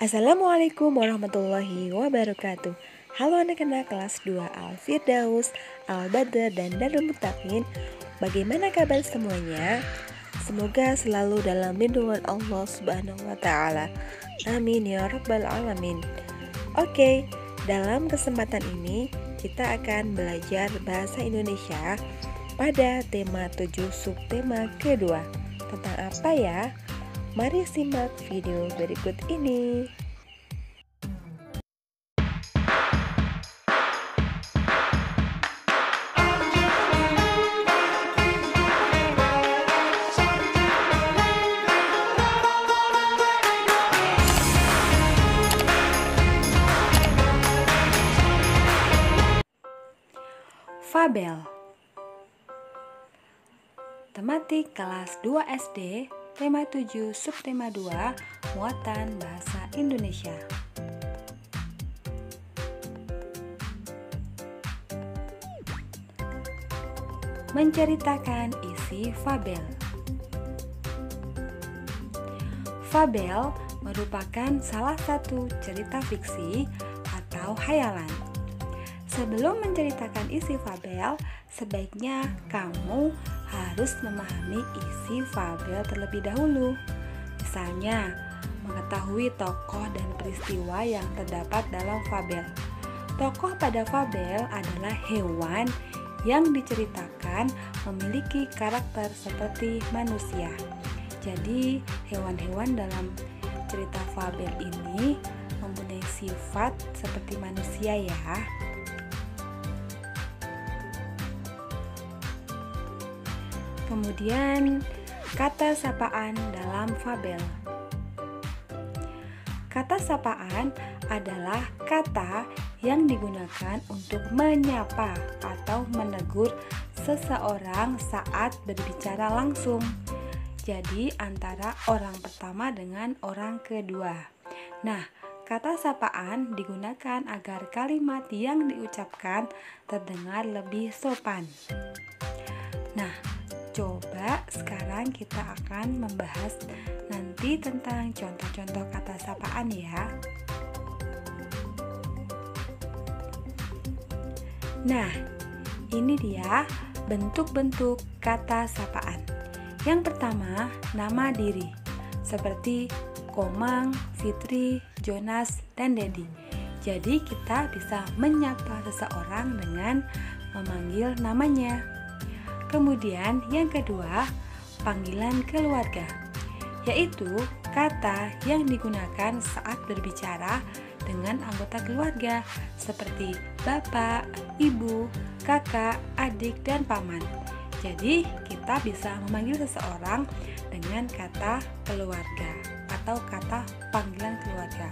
Assalamualaikum warahmatullahi wabarakatuh. Halo anak-anak kelas 2 Al-Firdaus, Al-Badr, dan Darul Muttaqin. Bagaimana kabar semuanya? Semoga selalu dalam lindungan Allah Subhanahu wa Ta'ala. Amin ya Rabbal 'Alamin. Oke, dalam kesempatan ini kita akan belajar bahasa Indonesia pada tema 7 subtema kedua. Tentang apa ya? Mari simak video berikut ini. Fabel. Tematik kelas 2 SD, tema 7, subtema 2, muatan bahasa Indonesia. Menceritakan isi fabel. Fabel merupakan salah satu cerita fiksi atau hayalan. Sebelum menceritakan isi fabel, sebaiknya kamu harus memahami isi fabel terlebih dahulu. Misalnya, mengetahui tokoh dan peristiwa yang terdapat dalam fabel. Tokoh pada fabel adalah hewan yang diceritakan memiliki karakter seperti manusia. Jadi, hewan-hewan dalam cerita fabel ini mempunyai sifat seperti manusia ya. Kemudian, kata sapaan dalam fabel. Kata sapaan adalah kata yang digunakan untuk menyapa atau menegur seseorang saat berbicara langsung. Jadi, antara orang pertama dengan orang kedua. Nah, kata sapaan digunakan agar kalimat yang diucapkan terdengar lebih sopan. Nah, coba sekarang kita akan membahas nanti tentang contoh-contoh kata sapaan ya. Nah, ini dia bentuk-bentuk kata sapaan. Yang pertama, nama diri, seperti Komang, Fitri, Jonas, dan Dedi. Jadi kita bisa menyapa seseorang dengan memanggil namanya. Kemudian yang kedua, panggilan keluarga, yaitu kata yang digunakan saat berbicara dengan anggota keluarga seperti bapak, ibu, kakak, adik, dan paman. Jadi kita bisa memanggil seseorang dengan kata keluarga atau kata panggilan keluarga.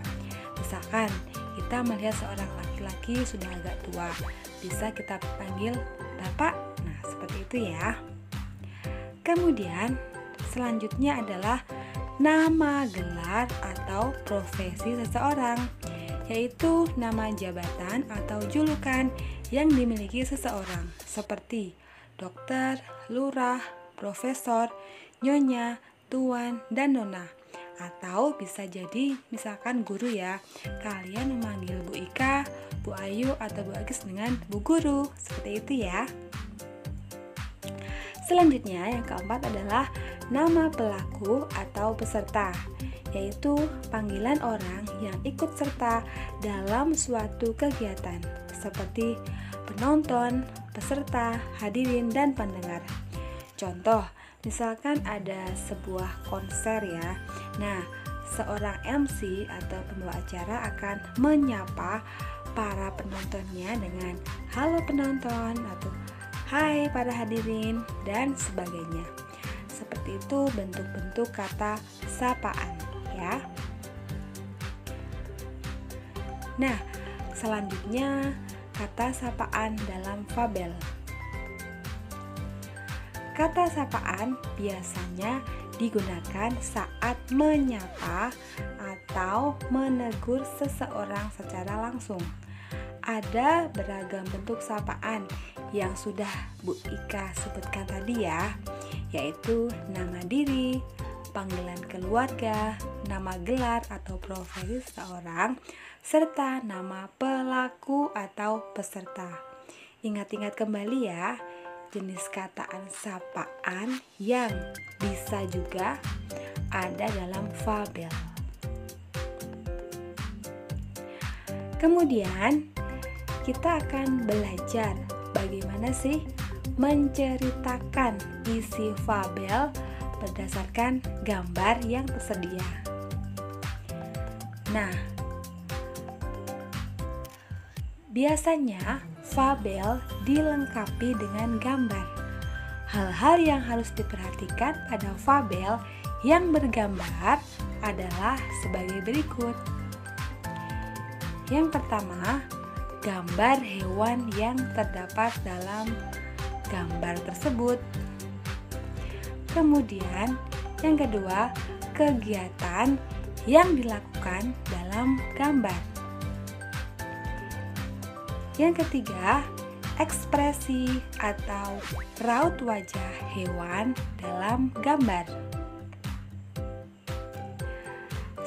Misalkan kita melihat seorang laki-laki sudah agak tua, bisa kita panggil bapak. Seperti itu ya. Kemudian selanjutnya adalah nama gelar atau profesi seseorang, yaitu nama jabatan atau julukan yang dimiliki seseorang, seperti dokter, lurah, profesor, nyonya, tuan, dan nona. Atau bisa jadi misalkan guru ya, kalian memanggil Bu Ika, Bu Ayu, atau Bu Agis dengan Bu Guru. Seperti itu ya. Selanjutnya yang keempat adalah nama pelaku atau peserta, yaitu panggilan orang yang ikut serta dalam suatu kegiatan seperti penonton, peserta, hadirin, dan pendengar. Contoh, misalkan ada sebuah konser ya. Nah, seorang MC atau pembawa acara akan menyapa para penontonnya dengan halo penonton atau hai para hadirin, dan sebagainya. Seperti itu bentuk-bentuk kata sapaan ya. Nah, selanjutnya kata sapaan dalam fabel. Kata sapaan biasanya digunakan saat menyapa atau menegur seseorang secara langsung. Ada beragam bentuk sapaan yang sudah Bu Ika sebutkan tadi ya, yaitu nama diri, panggilan keluarga, nama gelar atau profesi seseorang, serta nama pelaku atau peserta. Ingat-ingat kembali ya, jenis kataan sapaan yang bisa juga ada dalam fabel. Kemudian kita akan belajar bagaimana sih menceritakan isi fabel berdasarkan gambar yang tersedia. Nah, biasanya fabel dilengkapi dengan gambar. Hal-hal yang harus diperhatikan pada fabel yang bergambar adalah sebagai berikut. Yang pertama, gambar hewan yang terdapat dalam gambar tersebut. Kemudian, yang kedua, kegiatan yang dilakukan dalam gambar. Yang ketiga, ekspresi atau raut wajah hewan dalam gambar.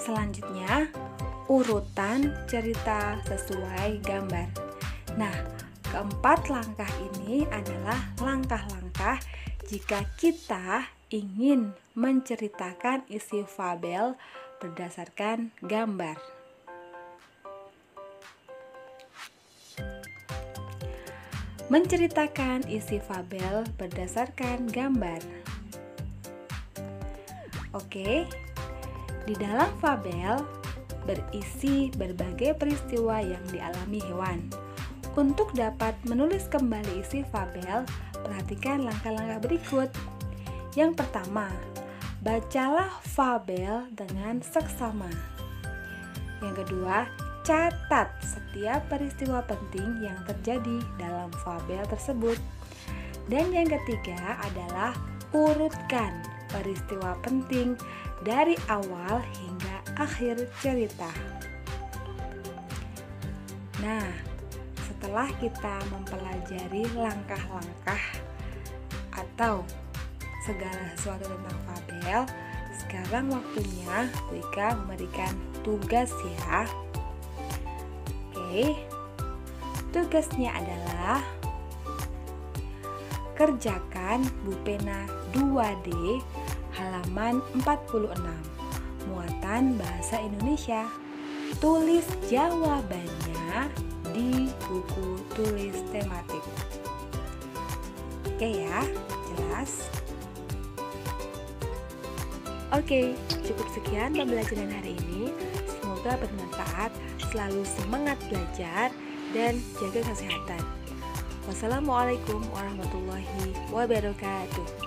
Selanjutnya, urutan cerita sesuai gambar. Nah, keempat langkah ini adalah langkah-langkah jika kita ingin menceritakan isi fabel berdasarkan gambar. Menceritakan isi fabel berdasarkan gambar. Oke, di dalam fabel berisi berbagai peristiwa yang dialami hewan. Untuk dapat menulis kembali isi fabel, perhatikan langkah-langkah berikut. Yang pertama, bacalah fabel dengan seksama. Yang kedua, catat setiap peristiwa penting yang terjadi dalam fabel tersebut. Dan yang ketiga adalah urutkan peristiwa penting dari awal hingga akhir cerita. Nah, setelah kita mempelajari langkah-langkah atau segala sesuatu tentang fabel, sekarang waktunya Wika memberikan tugas ya. Oke, tugasnya adalah kerjakan Bupena 2D halaman 46, muatan bahasa Indonesia. Tulis jawabannya di buku tulis tematik. Oke ya, jelas? Oke, cukup sekian pembelajaran hari ini. Semoga bermanfaat, selalu semangat belajar, dan jaga kesehatan. Wassalamualaikum warahmatullahi wabarakatuh.